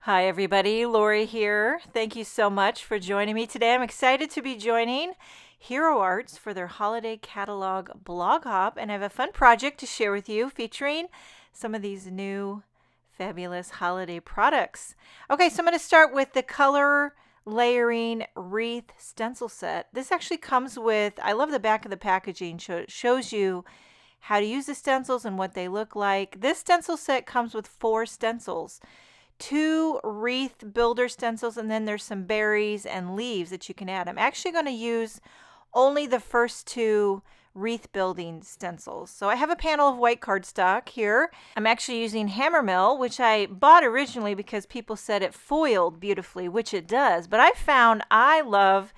Hi, everybody. Lori here. Thank you so much for joining me today. I'm excited to be joining Hero Arts for their holiday catalog blog hop, and I have a fun project to share with you featuring some of these new fabulous holiday products. Okay, so I'm going to start with the color layering wreath stencil set. This actually comes with, I love the back of the packaging, shows you how to use the stencils and what they look like. This stencil set comes with 4 stencils. 2 wreath builder stencils, and then there's some berries and leaves that you can add. I'm actually going to use only the first 2 wreath building stencils. So I have a panel of white cardstock here. I'm actually using Hammermill, which I bought originally because people said it foiled beautifully, which it does. But I found I love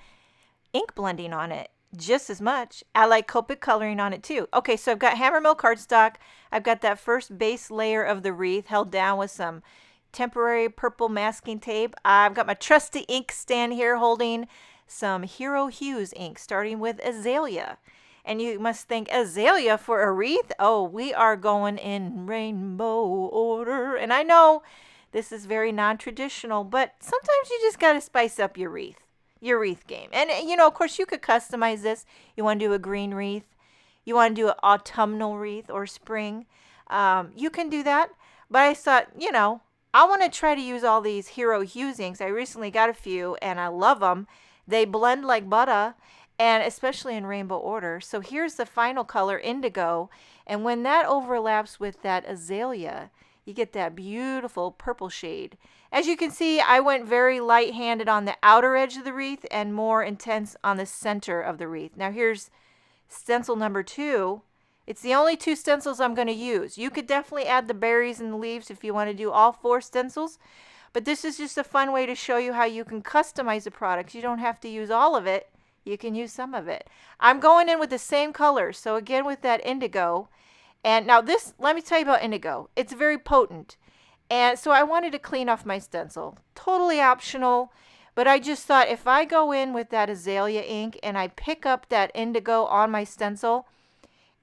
ink blending on it just as much. I like Copic coloring on it too. Okay, so I've got Hammermill cardstock. I've got that first base layer of the wreath held down with some temporary purple masking tape. I've got my trusty ink stand here holding some Hero Hues ink, starting with Azalea. And you must think, Azalea for a wreath? Oh, we are going in rainbow order. And I know this is very non-traditional, but sometimes you just got to spice up your wreath game. And, of course, you could customize this. You want to do a green wreath. You want to do an autumnal wreath or spring. You can do that. But I thought, I want to try to use all these Hero Hues inks. I recently got a few and I love them. They blend like butter, and especially in rainbow order. So here's the final color, indigo. And when that overlaps with that azalea, you get that beautiful purple shade. As you can see, I went very light-handed on the outer edge of the wreath and more intense on the center of the wreath. Now here's stencil number 2. It's the only 2 stencils I'm going to use. You could definitely add the berries and the leaves if you want to do all 4 stencils. But this is just a fun way to show you how you can customize the products. You don't have to use all of it. You can use some of it. I'm going in with the same color. So again with that indigo. And now this, let me tell you about indigo. It's very potent. And so I wanted to clean off my stencil. Totally optional. But I just thought if I go in with that azalea ink and I pick up that indigo on my stencil,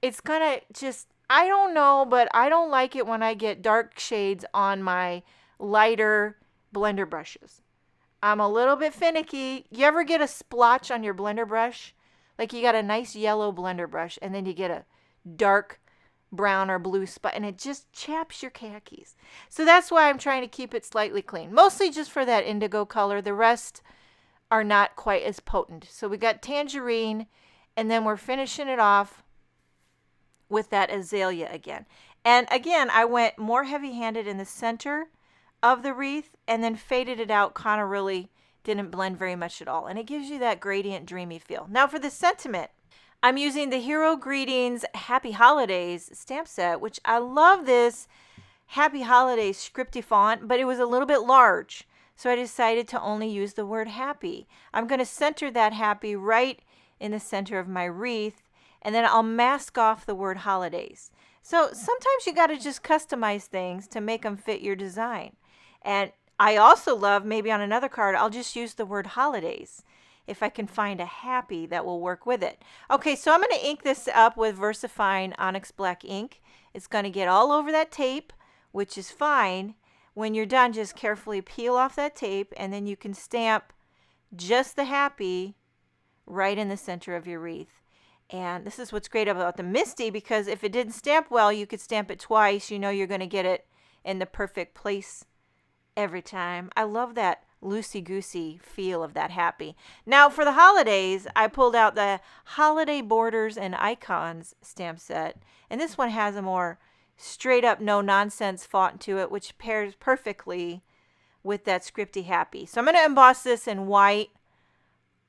it's gonna just, I don't know, but I don't like it when I get dark shades on my lighter blender brushes. I'm a little bit finicky. You ever get a splotch on your blender brush? Like you got a nice yellow blender brush and then you get a dark brown or blue spot and it just chaps your khakis. So that's why I'm trying to keep it slightly clean. Mostly just for that indigo color. The rest are not quite as potent. So we got tangerine and then we're finishing it off with that azalea again. And again, I went more heavy-handed in the center of the wreath and then faded it out, kind of really didn't blend very much at all. And it gives you that gradient dreamy feel. Now for the sentiment, I'm using the Hero Greetings Happy Holidays stamp set, which I love this Happy Holidays scripty font, but it was a little bit large. So I decided to only use the word happy. I'm going to center that happy right in the center of my wreath, and then I'll mask off the word holidays. So sometimes you got to just customize things to make them fit your design. And I also love, maybe on another card, I'll just use the word holidays if I can find a happy that will work with it. Okay, so I'm going to ink this up with VersaFine Onyx Black ink. It's going to get all over that tape, which is fine. When you're done, just carefully peel off that tape, and then you can stamp just the happy right in the center of your wreath. And this is what's great about the Misty, because if it didn't stamp well, you could stamp it twice. You know you're going to get it in the perfect place every time. I love that loosey-goosey feel of that happy. Now for the holidays, I pulled out the Holiday Borders and Icons stamp set. And this one has a more straight up no-nonsense font to it, which pairs perfectly with that scripty happy. So I'm going to emboss this in white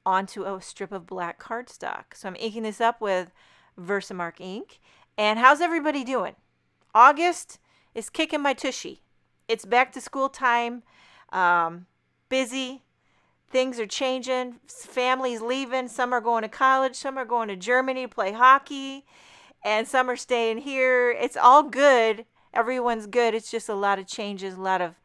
onto a strip of black cardstock. So I'm inking this up with Versamark ink. And how's everybody doing? August is kicking my tushy. It's back to school time. Busy. Things are changing. Families leaving. Some are going to college. Some are going to Germany to play hockey. And some are staying here. It's all good. Everyone's good. It's just a lot of changes, a lot of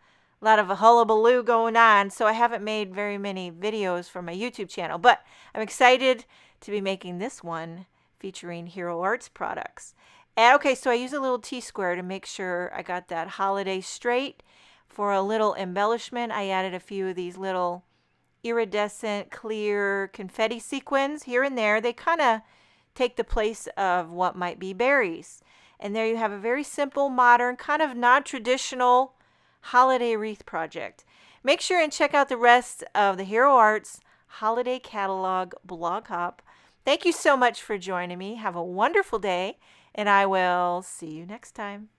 a hullabaloo going on. So I haven't made very many videos for my YouTube channel. But I'm excited to be making this one featuring Hero Arts products. And okay, so I use a little T-square to make sure I got that holiday straight For a little embellishment, I added a few of these little iridescent clear confetti sequins here and there. They kind of take the place of what might be berries. And there you have a very simple, modern, kind of non-traditional holiday wreath project. Make sure and check out the rest of the Hero Arts Holiday Catalog blog hop. Thank you so much for joining me. Have a wonderful day, and I will see you next time.